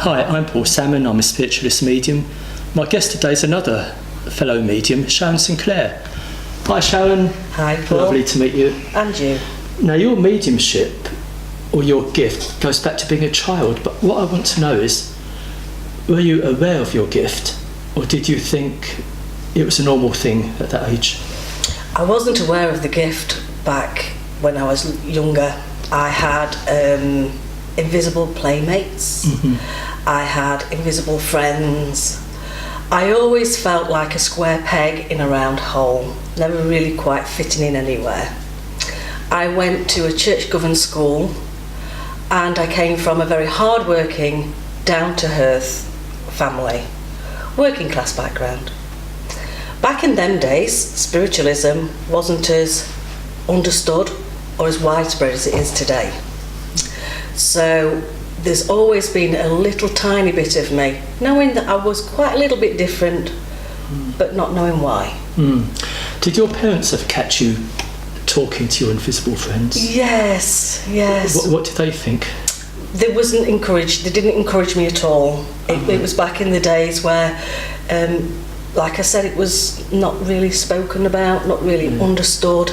Hi, I'm Paul Salmon. I'm a spiritualist medium. My guest today is another fellow medium, Sharon Sinclair. Hi Sharon. Hi Paul. Lovely to meet you. And you. Now your mediumship, or your gift, goes back to being a child, but what I want to know is, were you aware of your gift, or did you think it was a normal thing at that age? I wasn't aware of the gift back when I was younger. I had invisible playmates. I had invisible friends. I always felt like a square peg in a round hole, never really quite fitting in anywhere. I went to a church-governed school, and I came from a very hard-working, down-to-earth family, working class background. Back in them days, spiritualism wasn't as understood or as widespread as it is today. So there's always been a little tiny bit of me, knowing that I was quite a little bit different, but not knowing why. Did your parents ever catch you talking to your invisible friends? Yes. What did they think? They didn't encourage me at all. It was back in the days where, like I said, it was not really spoken about, not really understood.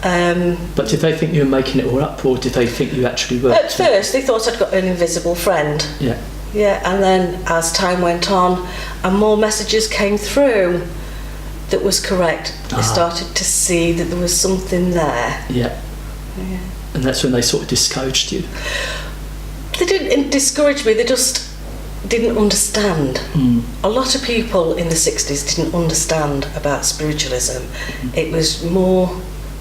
But did they think you were making it all up, or did they think you actually were? At first, they thought I'd got an invisible friend. Yeah. And then as time went on and more messages came through that was correct, they started to see that there was something there. Yeah. And that's when they sort of discouraged you? They didn't discourage me, they just didn't understand. A lot of people in the 60s didn't understand about spiritualism. It was more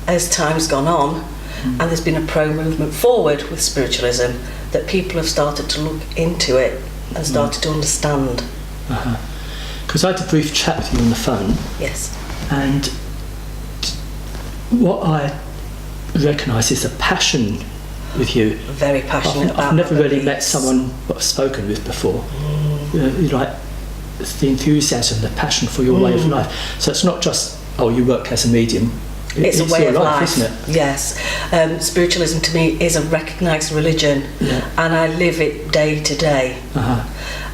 as time's gone on, and there's been a pro-movement forward with spiritualism, that people have started to look into it and started to understand. Because I had a brief chat with you on the phone. Yes. And what I recognise is a passion with you. Very passionate about I've never really met someone I've spoken with before. You like the enthusiasm, the passion for your way of life. So it's not just, you work as a medium. It's a way of life, isn't it? Yes. Spiritualism to me is a recognised religion, and I live it day to day.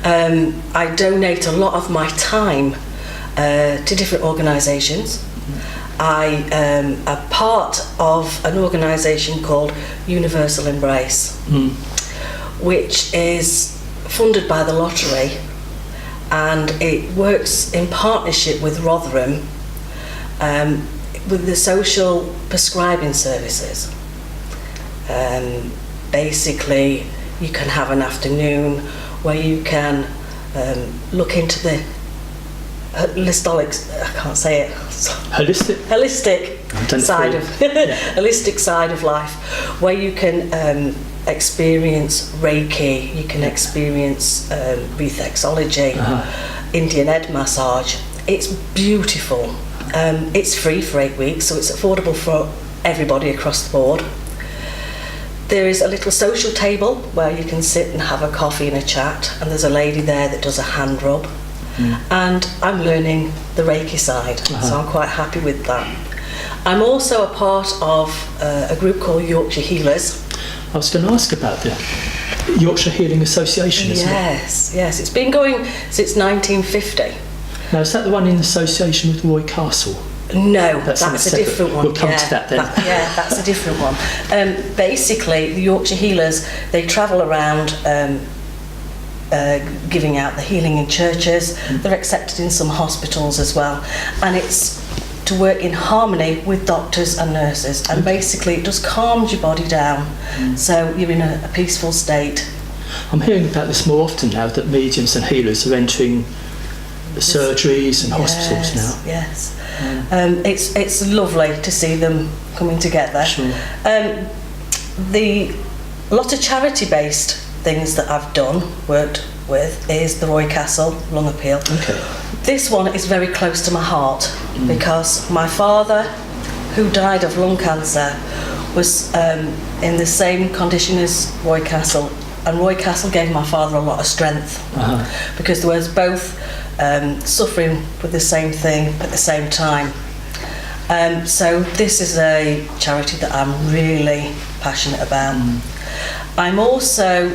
I donate a lot of my time to different organisations. I am a part of an organisation called Universal Embrace, which is funded by the lottery, and it works in partnership with Rotherham with the social prescribing services. Basically, you can have an afternoon where you can look into the holistic side of life, where you can experience Reiki, you can experience reflexology, Indian head massage. It's beautiful. It's free for 8 weeks, so it's affordable for everybody across the board. There is a little social table where you can sit and have a coffee and a chat, and there's a lady there that does a hand rub. And I'm learning the Reiki side, so I'm quite happy with that. I'm also a part of a group called Yorkshire Healers. I was going to ask about the Yorkshire Healing Association, isn't it? Yes, it's been going since 1950. Now, is that the one in association with Roy Castle? No, that's a different one. We'll come to that then. That's a different one. Basically, the Yorkshire Healers, they travel around giving out the healing in churches. They're accepted in some hospitals as well. And it's to work in harmony with doctors and nurses. And basically, it just calms your body down. So you're in a peaceful state. I'm hearing about this more often now, that mediums and healers are entering surgeries and hospitals now. Yes. It's lovely to see them coming together. Sure. The lot of charity-based things that I've worked with, is the Roy Castle Lung Appeal. Okay. This one is very close to my heart because my father, who died of lung cancer, was in the same condition as Roy Castle, and Roy Castle gave my father a lot of strength because there was both suffering with the same thing at the same time. So this is a charity that I'm really passionate about. I'm also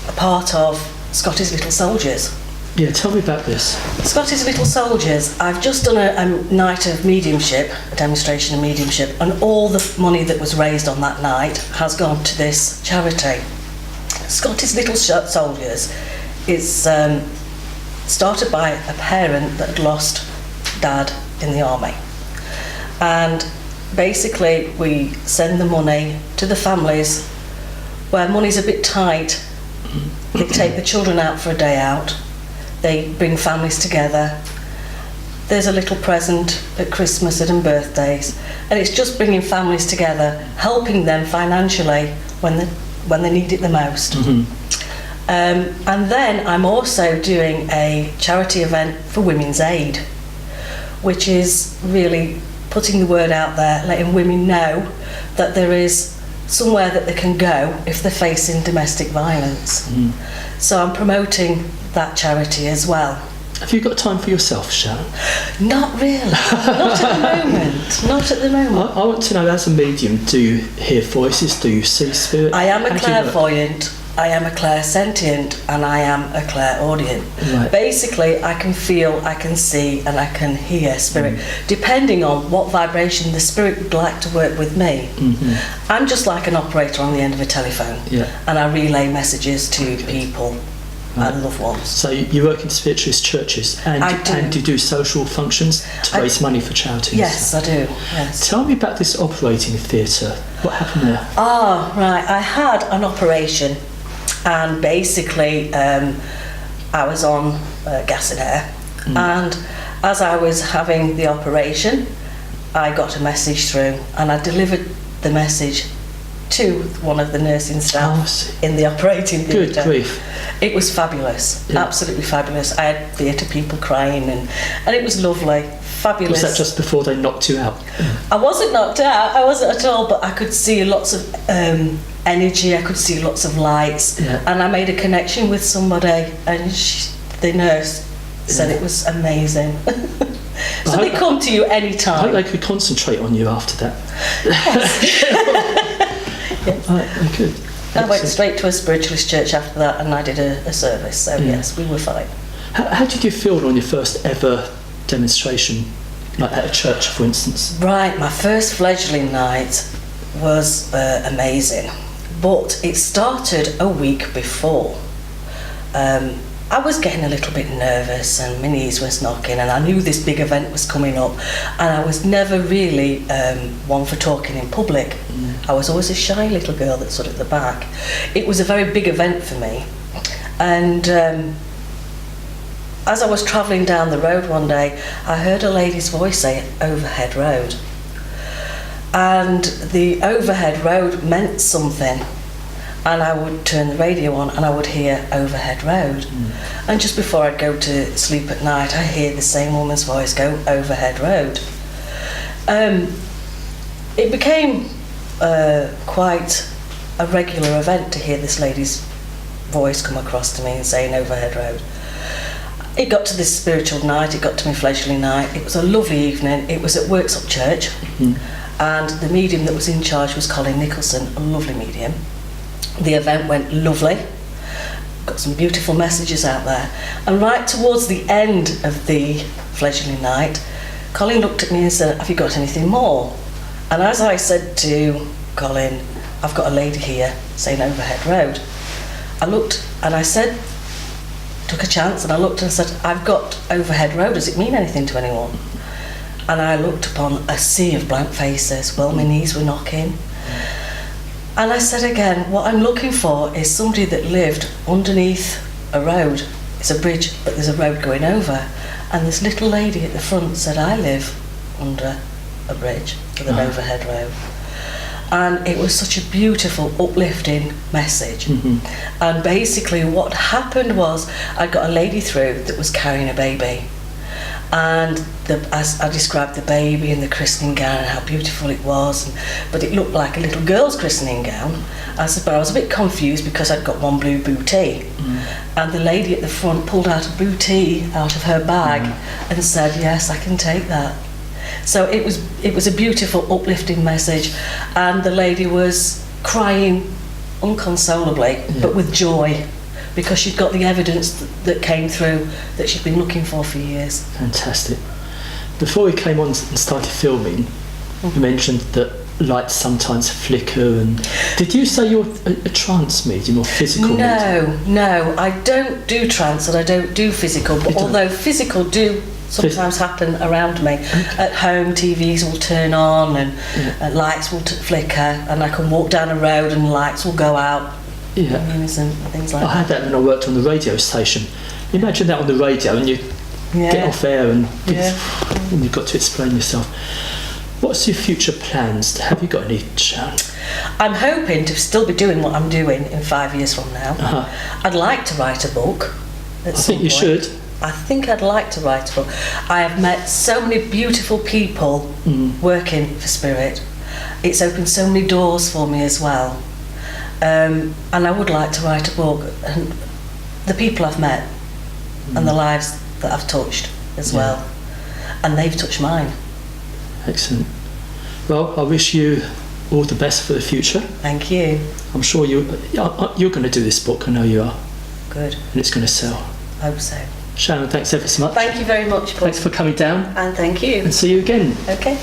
a part of Scotty's Little Soldiers. Yeah, tell me about this. Scotty's Little Soldiers, I've just done a night of mediumship, a demonstration of mediumship, and all the money that was raised on that night has gone to this charity. Scotty's Little Soldiers is started by a parent that had lost dad in the army. And basically we send the money to the families where money's a bit tight. They take the children out for a day out. They bring families together. There's a little present at Christmas and birthdays, and it's just bringing families together, helping them financially when they need it the most. And then I'm also doing a charity event for Women's Aid, which is really putting the word out there, letting women know that there is somewhere that they can go if they're facing domestic violence. So I'm promoting that charity as well. Have you got time for yourself, Sharon? Not really. Not at the moment. Not at the moment. I want to know, as a medium, do you hear voices? Do you see spirit? I am a clairvoyant, I am a clairsentient, and I am a clairaudient. Right. Basically, I can feel, I can see, and I can hear spirit, depending on what vibration the spirit would like to work with me. I'm just like an operator on the end of a telephone, and I relay messages to people and loved ones. So you work in spiritualist churches, and I do. And you do social functions to raise money for charities? Yes, I do. Yes. Tell me about this operating theatre. What happened there? Oh, right. I had an operation, and basically I was on gas and air, and as I was having the operation, I got a message through, and I delivered the message to one of the nursing staff in the operating theatre. Good grief. It was fabulous, absolutely fabulous. I had theatre people crying, and it was lovely, fabulous. Was that just before they knocked you out? I wasn't knocked out, I wasn't at all, but I could see lots of energy, I could see lots of lights, and I made a connection with somebody, and the nurse said it was amazing. So they come to you any time. I hope they could concentrate on you after that. Yes. Right, they could. I went straight to a spiritualist church after that, and I did a service, so yes, we were fine. How did you feel on your first ever demonstration, like at a church, for instance? Right, my first fledgling night was amazing, but it started a week before. I was getting a little bit nervous, and my knees was knocking, and I knew this big event was coming up, and I was never really one for talking in public. I was always a shy little girl that stood at the back. It was a very big event for me, and as I was travelling down the road one day, I heard a lady's voice say overhead road, and the overhead road meant something. And I would turn the radio on and I would hear overhead road. And just before I'd go to sleep at night, I hear the same woman's voice go overhead road. It became quite a regular event to hear this lady's voice come across to me and saying overhead road. It got to this spiritual night, it got to my fleshly night. It was a lovely evening. It was at Worksop Church, and the medium that was in charge was Colin Nicholson, a lovely medium. The event went lovely, got some beautiful messages out there, and right towards the end of the fledgling night, Colin looked at me and said, "Have you got anything more?" And as I said to Colin, "I've got a lady here saying overhead road," I looked and I said, took a chance, and I looked and I said, "I've got overhead road, does it mean anything to anyone?" And I looked upon a sea of blank faces. Well, my knees were knocking. And I said again, what I'm looking for is somebody that lived underneath a road. It's a bridge, but there's a road going over. And this little lady at the front said, "I live under a bridge with an overhead road." And it was such a beautiful, uplifting message. And basically what happened was, I got a lady through that was carrying a baby. And as I described the baby and the christening gown and how beautiful it was, but it looked like a little girl's christening gown. I said, but I was a bit confused because I'd got one blue bootie. And the lady at the front pulled out a bootie out of her bag and said, "Yes, I can take that." So it was a beautiful, uplifting message, and the lady was crying unconsolably, but with joy, because she'd got the evidence that came through that she'd been looking for years. Fantastic. Before we came on and started filming, you mentioned that lights sometimes flicker, and did you say you're a trance medium or physical medium? No, I don't do trance and I don't do physical, but although physical do sometimes happen around me. At home, TVs will turn on and lights will flicker, and I can walk down a road and lights will go out. Yeah. And things like I had that when I worked on the radio station. Imagine that on the radio, and you get off air and you've got to explain yourself. What's your future plans? Have you got any, Sharon? I'm hoping to still be doing what I'm doing in 5 years from now. I'd like to write a book. I think you should. I think I'd like to write a book. I have met so many beautiful people working for Spirit. It's opened so many doors for me as well. And I would like to write a book. And the people I've met and the lives that I've touched as well. And they've touched mine. Excellent. Well, I wish you all the best for the future. Thank you. I'm sure you're going to do this book. I know you are. Good. And it's going to sell. I hope so. Sharon, thanks ever so much. Thank you very much, Paul. Thanks for coming down. And thank you. And see you again. Okay.